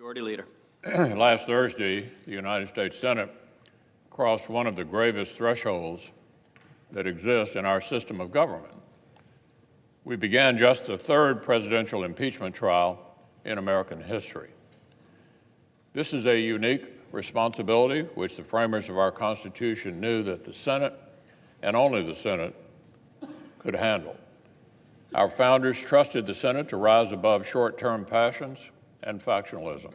Majority Leader. Last Thursday, the United States Senate crossed one of the gravest thresholds that exists in our system of government. We began just the third presidential impeachment trial in American history. This is a unique responsibility which the framers of our Constitution knew that the Senate, and only the Senate, could handle. Our founders trusted the Senate to rise above short-term passions and factionalism.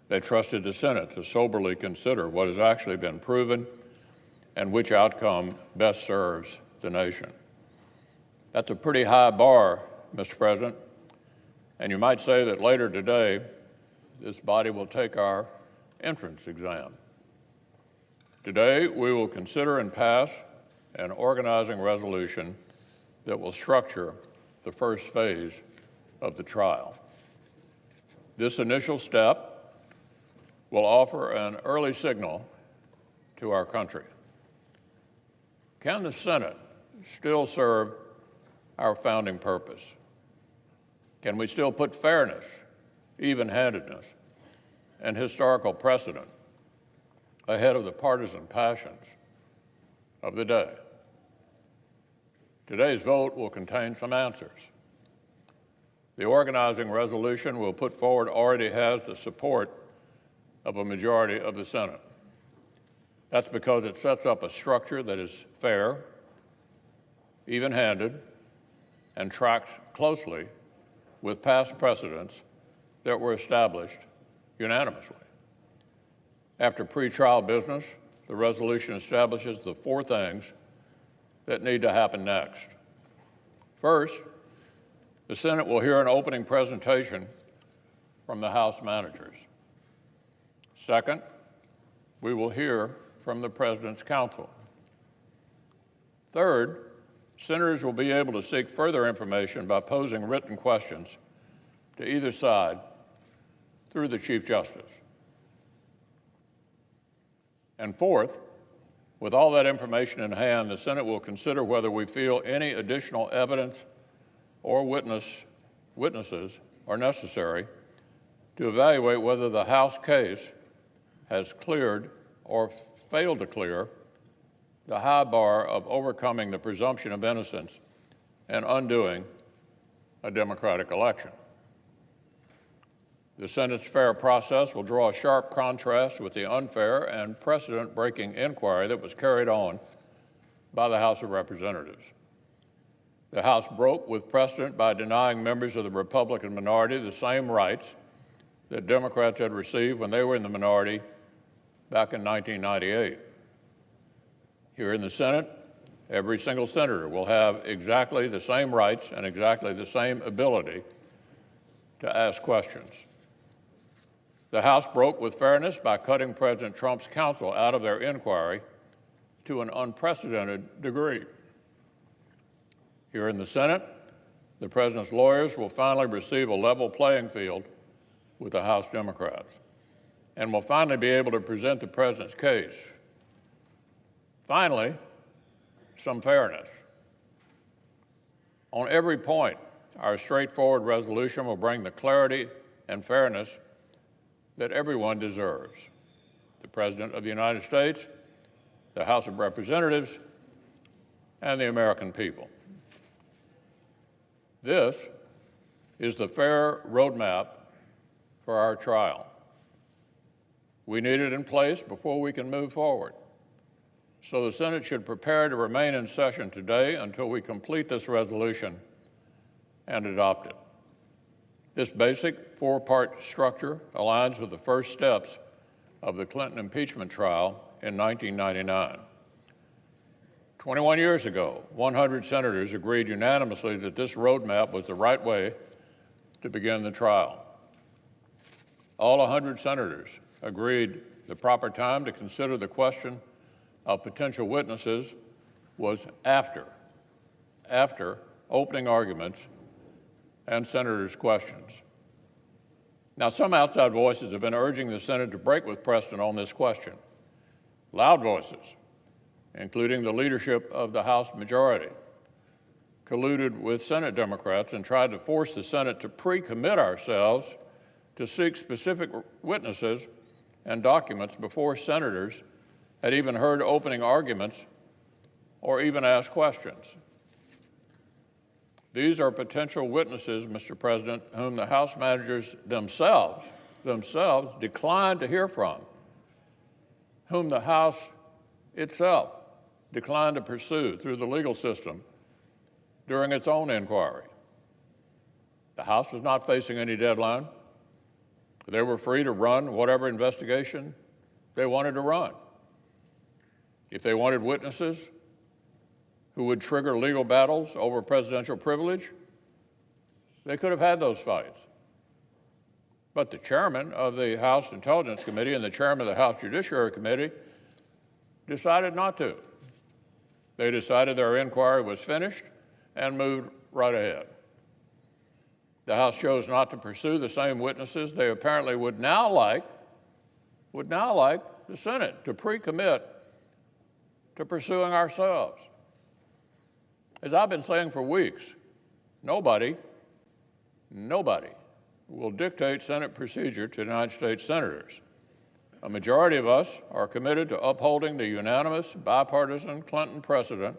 They trusted the Senate to soberly consider what has actually been proven and which outcome best serves the nation. That's a pretty high bar, Mr. President, and you might say that later today, this body will take our entrance exam. Today, we will consider and pass an organizing resolution that will structure the first phase of the trial. This initial step will offer an early signal to our country. Can the Senate still serve our founding purpose? Can we still put fairness, even-handedness, and historical precedent ahead of the partisan passions of the day? Today's vote will contain some answers. The organizing resolution we'll put forward already has the support of a majority of the Senate. That's because it sets up a structure that is fair, even-handed, and tracks closely with past precedents that were established unanimously. After pretrial business, the resolution establishes the four things that need to happen next. First, the Senate will hear an opening presentation from the House managers. Second, we will hear from the President's counsel. Third, senators will be able to seek further information by posing written questions to either side through the Chief Justice. And fourth, with all that information in hand, the Senate will consider whether we feel any additional evidence or witnesses are necessary to evaluate whether the House case has cleared or failed to clear the high bar of overcoming the presumption of innocence and undoing a democratic election. The Senate's fair process will draw a sharp contrast with the unfair and precedent-breaking inquiry that was carried on by the House of Representatives. The House broke with precedent by denying members of the Republican minority the same rights that Democrats had received when they were in the minority back in 1998. Here in the Senate, every single senator will have exactly the same rights and exactly the same ability to ask questions. The House broke with fairness by cutting President Trump's counsel out of their inquiry to an unprecedented degree. Here in the Senate, the President's lawyers will finally receive a level playing field with the House Democrats and will finally be able to present the President's case. Finally, some fairness. On every point, our straightforward resolution will bring the clarity and fairness that everyone deserves: the President of the United States, the House of Representatives, and the American people. This is the fair roadmap for our trial. We need it in place before we can move forward. So the Senate should prepare to remain in session today until we complete this resolution and adopt it. This basic four-part structure aligns with the first steps of the Clinton impeachment trial in 1999. 21 years ago, 100 senators agreed unanimously that this roadmap was the right way to begin the trial. All 100 senators agreed the proper time to consider the question of potential witnesses was after opening arguments and senators' questions. Now, some outside voices have been urging the Senate to break with precedent on this question. Loud voices, including the leadership of the House majority, colluded with Senate Democrats and tried to force the Senate to pre-commit ourselves to seek specific witnesses and documents before senators had even heard opening arguments or even asked questions. These are potential witnesses, Mr. President, whom the House managers themselves declined to hear from, whom the House itself declined to pursue through the legal system during its own inquiry. The House was not facing any deadline. They were free to run whatever investigation they wanted to run. If they wanted witnesses who would trigger legal battles over presidential privilege, they could have had those fights. But the chairman of the House Intelligence Committee and the chairman of the House Judiciary Committee decided not to. They decided their inquiry was finished and moved right ahead. The House chose not to pursue the same witnesses they apparently would now like the Senate to pre-commit to pursuing ourselves. As I've been saying for weeks, nobody will dictate Senate procedure to United States senators. A majority of us are committed to upholding the unanimous, bipartisan Clinton precedent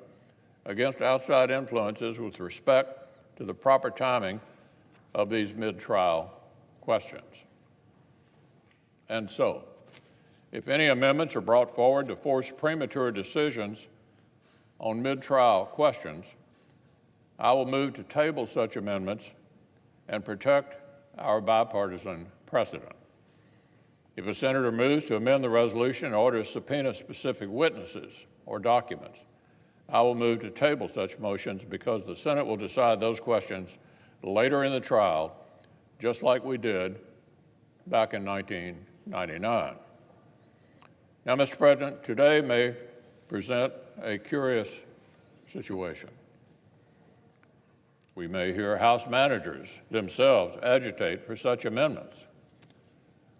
against outside influences with respect to the proper timing of these mid-trial questions. And so, if any amendments are brought forward to force premature decisions on mid-trial questions, I will move to table such amendments and protect our bipartisan precedent. If a senator moves to amend the resolution in order to subpoena specific witnesses or documents, I will move to table such motions because the Senate will decide those questions later in the trial, just like we did back in 1999. Now, Mr. President, today may present a curious situation. We may hear House managers themselves agitate for such amendments.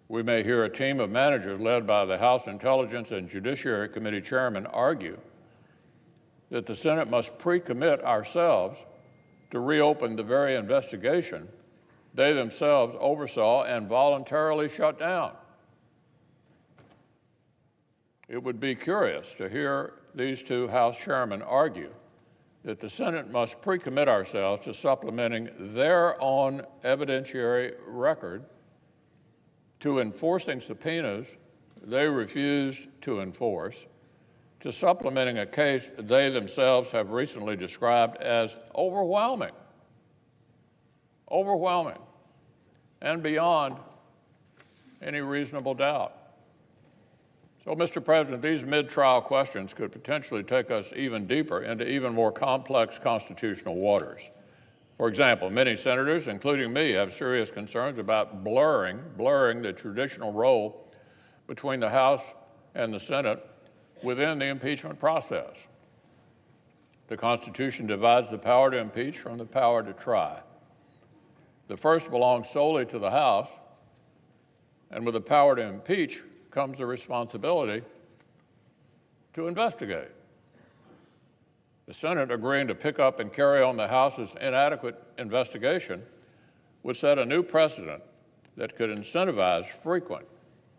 We may hear a team of managers led by the House Intelligence and Judiciary Committee chairman argue that the Senate must pre-commit ourselves to reopen the very investigation they themselves oversaw and voluntarily shut down. It would be curious to hear these two House chairmen argue that the Senate must pre-commit ourselves to supplementing their own evidentiary record to enforcing subpoenas they refused to enforce, to supplementing a case they themselves have recently described as overwhelming, and beyond any reasonable doubt. So, Mr. President, these mid-trial questions could potentially take us even deeper into even more complex constitutional waters. For example, many senators, including me, have serious concerns about blurring the traditional role between the House and the Senate within the impeachment process. The Constitution divides the power to impeach from the power to try. The first belongs solely to the House, and with the power to impeach comes the responsibility to investigate. The Senate agreeing to pick up and carry on the House's inadequate investigation would set a new precedent that could incentivize frequent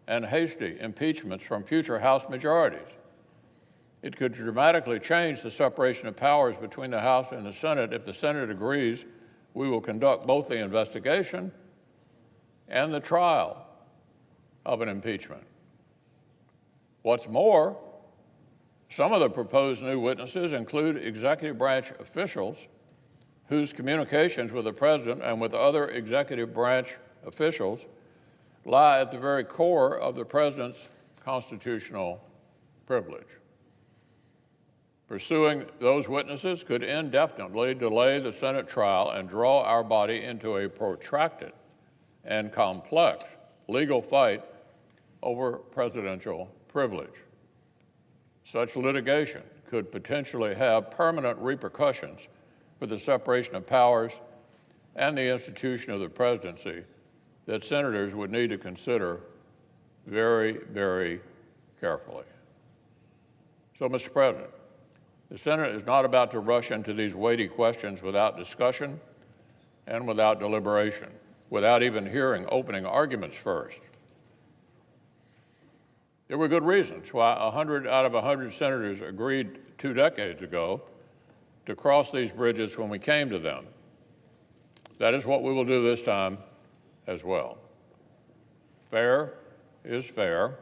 and hasty impeachments from future House majorities. It could dramatically change the separation of powers between the House and the Senate if the Senate agrees we will conduct both the investigation and the trial of an impeachment. What's more, some of the proposed new witnesses include executive branch officials whose communications with the President and with other executive branch officials lie at the very core of the President's constitutional privilege. Pursuing those witnesses could indefinitely delay the Senate trial and draw our body into a protracted and complex legal fight over presidential privilege. Such litigation could potentially have permanent repercussions for the separation of powers and the institution of the presidency that senators would need to consider very, very carefully. So, Mr. President, the Senate is not about to rush into these weighty questions without discussion and without deliberation. without even hearing opening arguments first. There were good reasons why 100 out of 100 senators agreed 2 decades ago to cross these bridges when we came to them. That is what we will do this time as well. Fair is fair.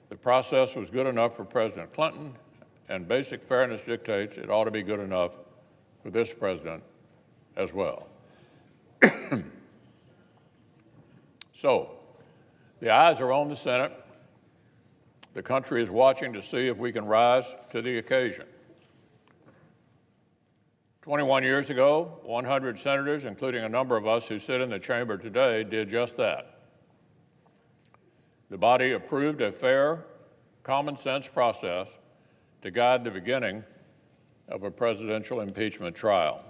The process was good enough for President Clinton, and basic fairness dictates it ought to be good enough for this president as well. So, the eyes are on the Senate. The country is watching to see if we can rise to the occasion. 21 years ago, 100 senators, including a number of us who sit in the chamber today, did just that. The body approved a fair, common-sense process to guide the beginning of a presidential impeachment trial.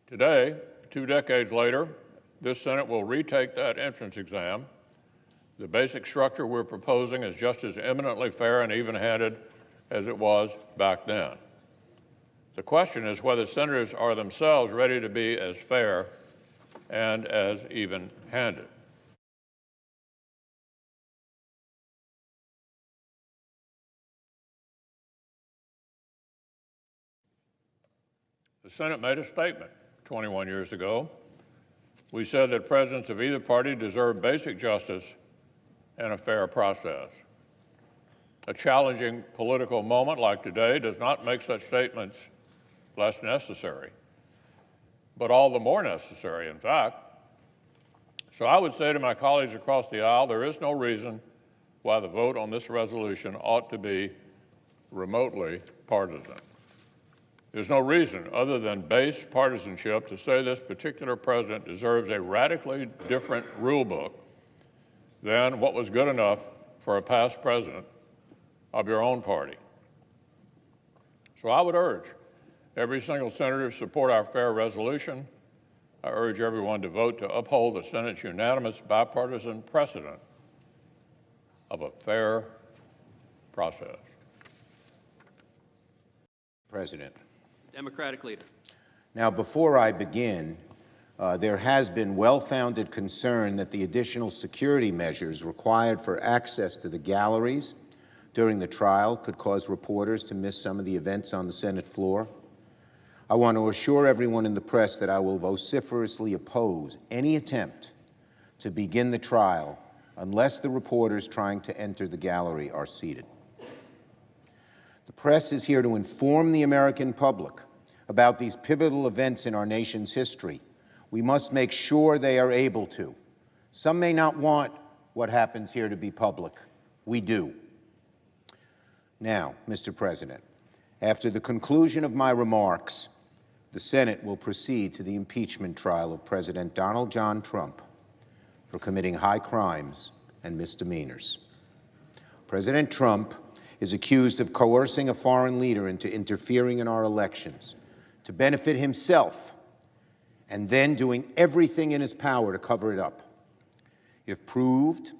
Today, 2 decades later, this Senate will retake that entrance exam. The basic structure we're proposing is just as eminently fair and even-handed as it was back then. The question is whether senators are themselves ready to be as fair and as even-handed. The Senate made a statement 21 years ago. We said that presidents of either party deserve basic justice and a fair process. A challenging political moment like today does not make such statements less necessary, but all the more necessary, in fact. So I would say to my colleagues across the aisle, there is no reason why the vote on this resolution ought to be remotely partisan. There's no reason other than base partisanship to say this particular president deserves a radically different rule book than what was good enough for a past president of your own party. So I would urge every single senator to support our fair resolution. I urge everyone to vote to uphold the Senate's unanimous bipartisan precedent of a fair process. President. Democratic leader. Now, before I begin, there has been well-founded concern that the additional security measures required for access to the galleries during the trial could cause reporters to miss some of the events on the Senate floor. I want to assure everyone in the press that I will vociferously oppose any attempt to begin the trial unless the reporters trying to enter the gallery are seated. The press is here to inform the American public about these pivotal events in our nation's history. We must make sure they are able to. Some may not want what happens here to be public. We do. Now, Mr. President, after the conclusion of my remarks, the Senate will proceed to the impeachment trial of President Donald John Trump for committing high crimes and misdemeanors. President Trump is accused of coercing a foreign leader into interfering in our elections to benefit himself and then doing everything in his power to cover it up. If proved,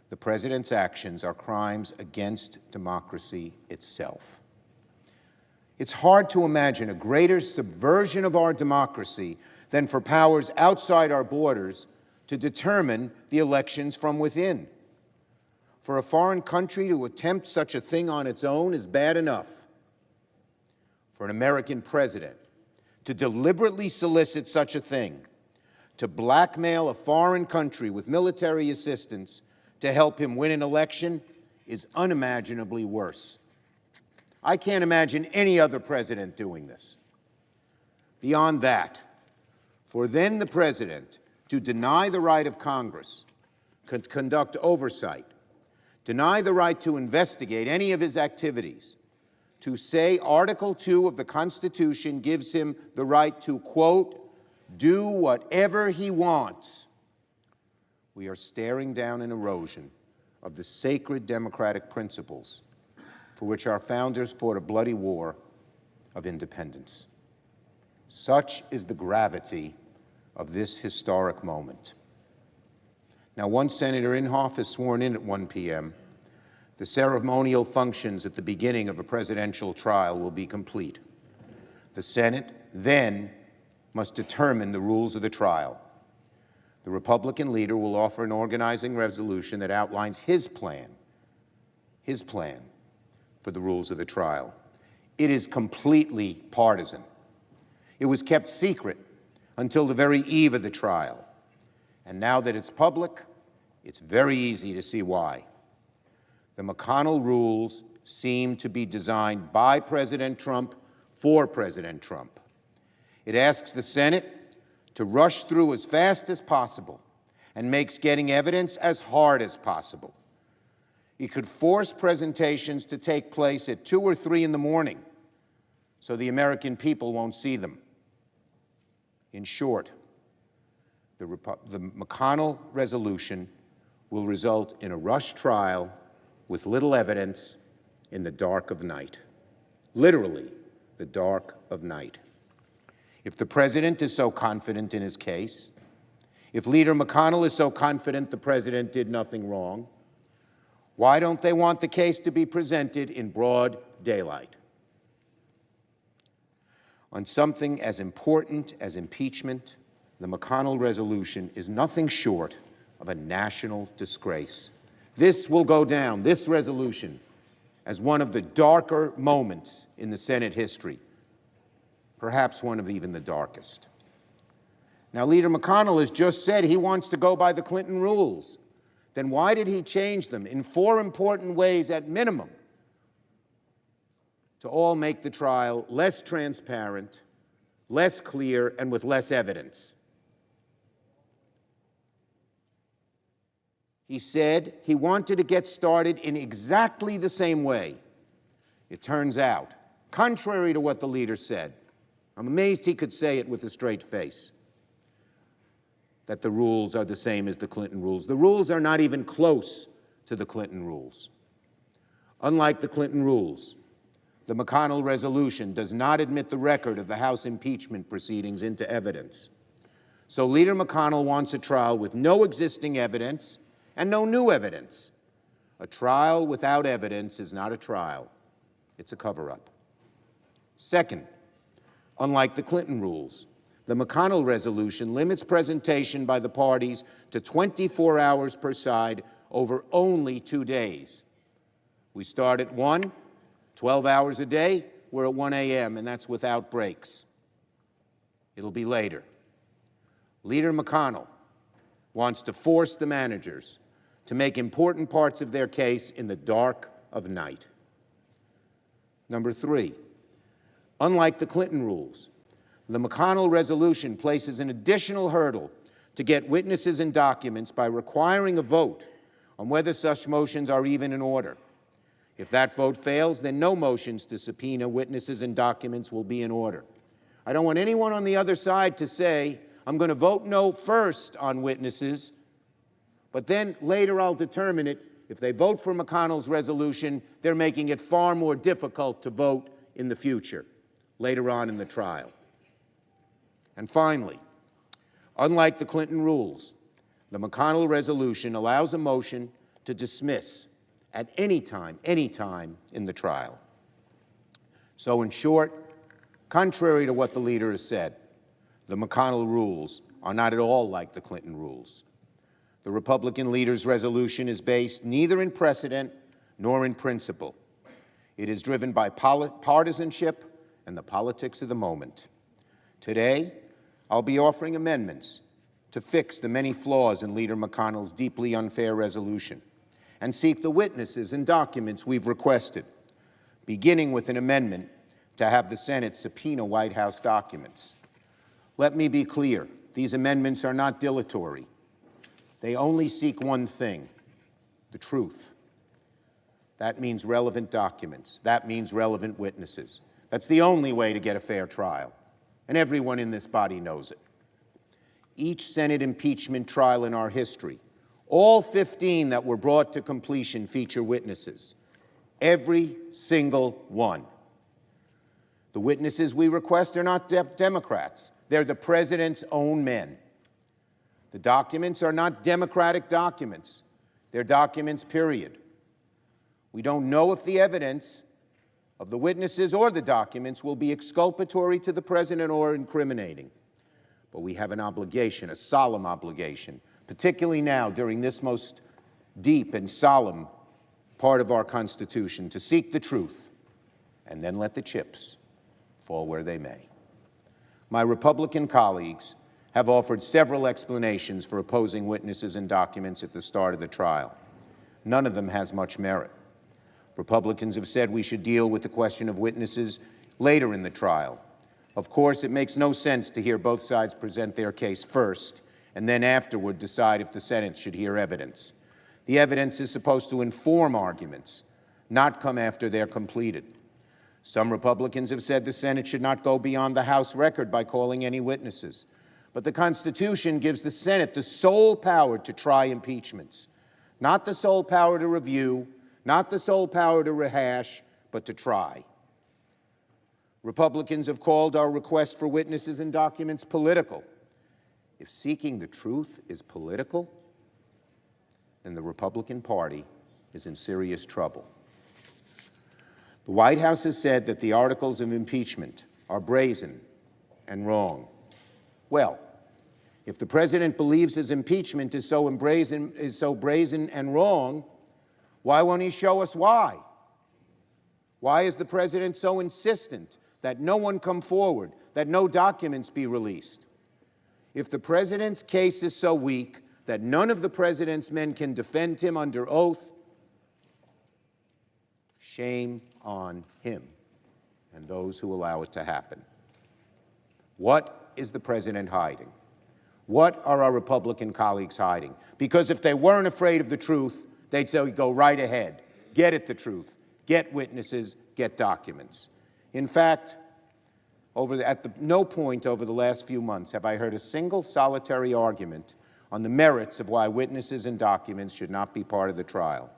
the president's actions are crimes against democracy itself. It's hard to imagine a greater subversion of our democracy than for powers outside our borders to determine the elections from within. For a foreign country to attempt such a thing on its own is bad enough. For an American president to deliberately solicit such a thing, to blackmail a foreign country with military assistance to help him win an election, is unimaginably worse. I can't imagine any other president doing this. Beyond that, for then the president to deny the right of Congress to conduct oversight, deny the right to investigate any of his activities, to say Article 2 of the Constitution gives him the right to, quote, do whatever he wants, we are staring down an erosion of the sacred democratic principles for which our founders fought a bloody war of independence. Such is the gravity of this historic moment. Now, once Senator Inhofe is sworn in at 1 p.m., the ceremonial functions at the beginning of a presidential trial will be complete. The Senate then must determine the rules of the trial. The Republican leader will offer an organizing resolution that outlines his plan for the rules of the trial. It is completely partisan. It was kept secret until the very eve of the trial. And now that it's public, it's very easy to see why. The McConnell rules seem to be designed by President Trump for President Trump. It asks the Senate to rush through as fast as possible and makes getting evidence as hard as possible. It could force presentations to take place at 2 or 3 in the morning so the American people won't see them. In short, the McConnell resolution will result in a rushed trial with little evidence in the dark of night. Literally, the dark of night. If the president is so confident in his case, if Leader McConnell is so confident the president did nothing wrong, why don't they want the case to be presented in broad daylight? On something as important as impeachment, the McConnell resolution is nothing short of a national disgrace. This will go down, this resolution, as one of the darker moments in the Senate history, perhaps one of even the darkest. Now, Leader McConnell has just said he wants to go by the Clinton rules. Then why did he change them in 4 important ways at minimum to all make the trial less transparent, less clear, and with less evidence? He said he wanted to get started in exactly the same way. It turns out, contrary to what the leader said, I'm amazed he could say it with a straight face, that the rules are the same as the Clinton rules. The rules are not even close to the Clinton rules. Unlike the Clinton rules, the McConnell resolution does not admit the record of the House impeachment proceedings into evidence. So Leader McConnell wants a trial with no existing evidence and no new evidence. A trial without evidence is not a trial. It's a cover-up. Second, unlike the Clinton rules, the McConnell resolution limits presentation by the parties to 24 hours per side over only 2 days. We start at 1, 12 hours a day, we're at 1 a.m., and that's without breaks. It'll be later. Leader McConnell wants to force the managers to make important parts of their case in the dark of night. Number 3, unlike the Clinton rules, the McConnell resolution places an additional hurdle to get witnesses and documents by requiring a vote on whether such motions are even in order. If that vote fails, then no motions to subpoena witnesses and documents will be in order. I don't want anyone on the other side to say, I'm going to vote no first on witnesses, but then later I'll determine it. If they vote for McConnell's resolution, they're making it far more difficult to vote in the future, later on in the trial. And finally, unlike the Clinton rules, the McConnell resolution allows a motion to dismiss at any time in the trial. So in short, contrary to what the leader has said, the McConnell rules are not at all like the Clinton rules. The Republican leader's resolution is based neither in precedent nor in principle. It is driven by partisanship and the politics of the moment. Today, I'll be offering amendments to fix the many flaws in Leader McConnell's deeply unfair resolution and seek the witnesses and documents we've requested, beginning with an amendment to have the Senate subpoena White House documents. Let me be clear, these amendments are not dilatory. They only seek one thing, the truth. That means relevant documents. That means relevant witnesses. That's the only way to get a fair trial, and everyone in this body knows it. Each Senate impeachment trial in our history, all 15 that were brought to completion, feature witnesses. Every single one. The witnesses we request are not Democrats. They're the president's own men. The documents are not Democratic documents. They're documents, period. We don't know if the evidence of the witnesses or the documents will be exculpatory to the president or incriminating. But we have an obligation, a solemn obligation, particularly now during this most deep and solemn part of our Constitution, to seek the truth and then let the chips fall where they may. My Republican colleagues have offered several explanations for opposing witnesses and documents at the start of the trial. None of them has much merit. Republicans have said we should deal with the question of witnesses later in the trial. Of course, it makes no sense to hear both sides present their case first and then afterward decide if the Senate should hear evidence. The evidence is supposed to inform arguments, not come after they're completed. Some Republicans have said the Senate should not go beyond the House record by calling any witnesses. But the Constitution gives the Senate the sole power to try impeachments, not the sole power to review, not the sole power to rehash, but to try. Republicans have called our request for witnesses and documents political. If seeking the truth is political, then the Republican Party is in serious trouble. The White House has said that the articles of impeachment are brazen and wrong. Well, if the president believes his impeachment is so brazen and wrong, why won't he show us why? Why is the president so insistent that no one come forward, that no documents be released? If the president's case is so weak that none of the president's men can defend him under oath, shame on him and those who allow it to happen. What is the president hiding? What are our Republican colleagues hiding? Because if they weren't afraid of the truth, they'd say, go right ahead, get at the truth, get witnesses, get documents. In fact, no point over the last few months have I heard a single solitary argument on the merits of why witnesses and documents should not be part of the trial.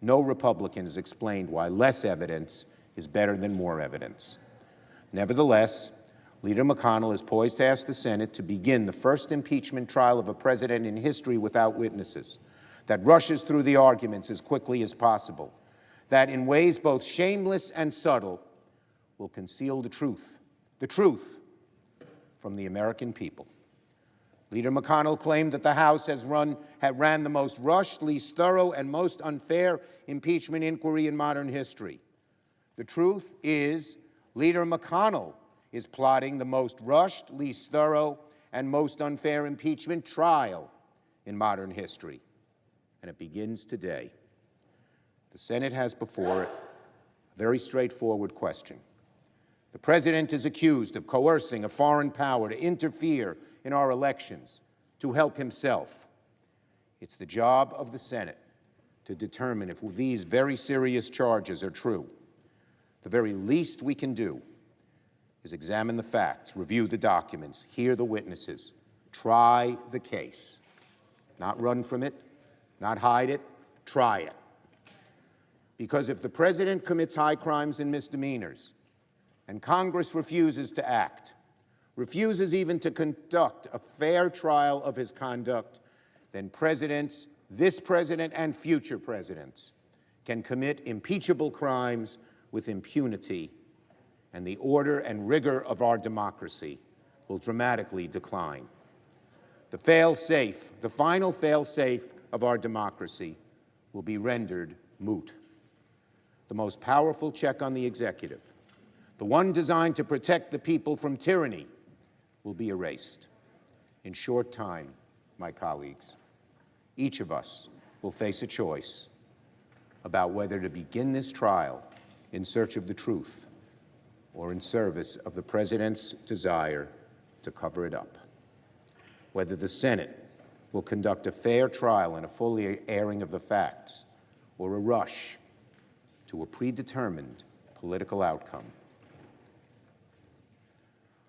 No Republican has explained why less evidence is better than more evidence. Nevertheless, Leader McConnell is poised to ask the Senate to begin the first impeachment trial of a president in history without witnesses, that rushes through the arguments as quickly as possible, that in ways both shameless and subtle will conceal the truth from the American people. Leader McConnell claimed that the House ran the most rushed, least thorough, and most unfair impeachment inquiry in modern history. The truth is, Leader McConnell is plotting the most rushed, least thorough, and most unfair impeachment trial in modern history. And it begins today. The Senate has before it a very straightforward question. The president is accused of coercing a foreign power to interfere in our elections to help himself. It's the job of the Senate to determine if these very serious charges are true. The very least we can do is examine the facts, review the documents, hear the witnesses, try the case. Not run from it, not hide it, try it. Because if the president commits high crimes and misdemeanors, and Congress refuses to act, refuses even to conduct a fair trial of his conduct, then presidents, this president and future presidents, can commit impeachable crimes with impunity, and the order and rigor of our democracy will dramatically decline. The fail-safe, the final fail-safe of our democracy will be rendered moot. The most powerful check on the executive, the one designed to protect the people from tyranny, will be erased. In short time, my colleagues, each of us will face a choice about whether to begin this trial in search of the truth or in service of the president's desire to cover it up. Whether the Senate will conduct a fair trial and a full airing of the facts, or a rush to a predetermined political outcome.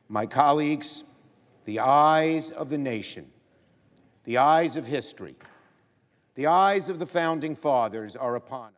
My colleagues, the eyes of the nation, the eyes of history, the eyes of the Founding Fathers are upon us.